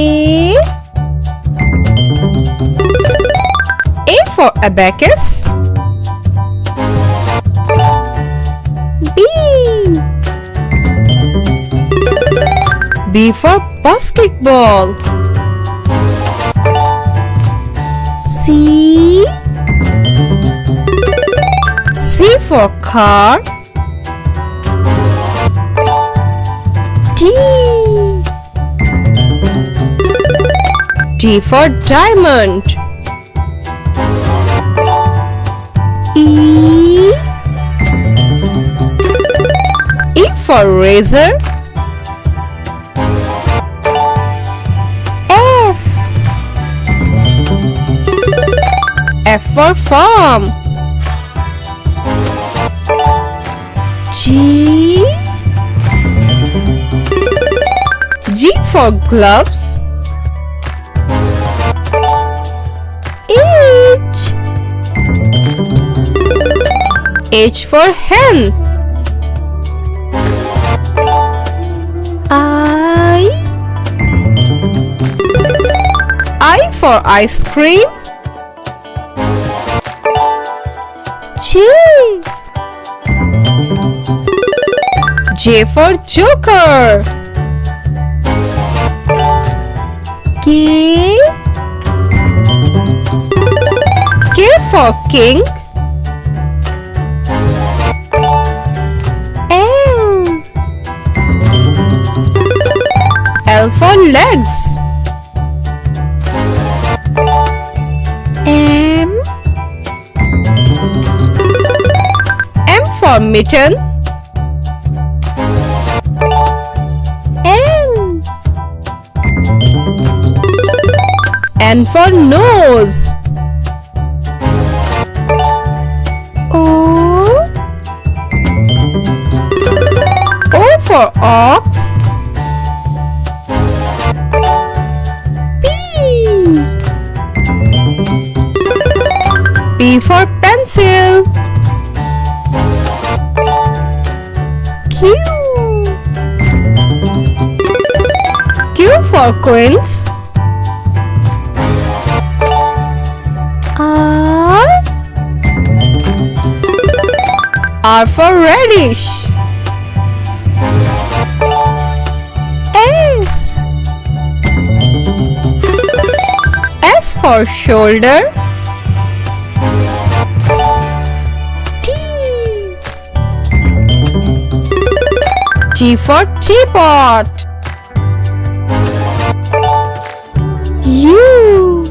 A. A for abacus. B. B for basketball. C. C for car. D. D for diamond. E. E for razor. F. F for farm. G. G for gloves. H. H for hen. I. I for ice cream. J. J for joker. K. K for king. L. L for legs. M. M for mitten. N. N for nose. O. O for ox. P. P for pencil. Q. Q for queens. R. R for radish. S. S for shoulder. T. T for teapot. U.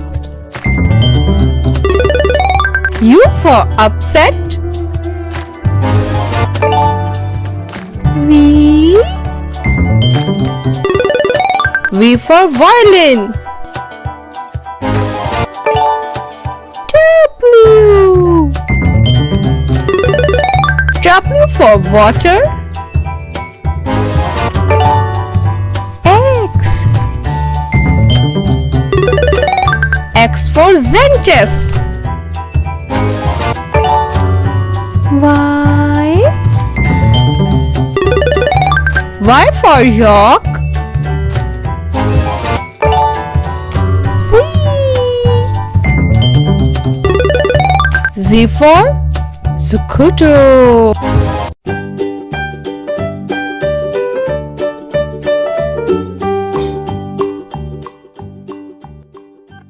U for upset. V. V for violin. W. W for water. X. X for Xantus. Y. Y for York. Z. Z for Zucchini.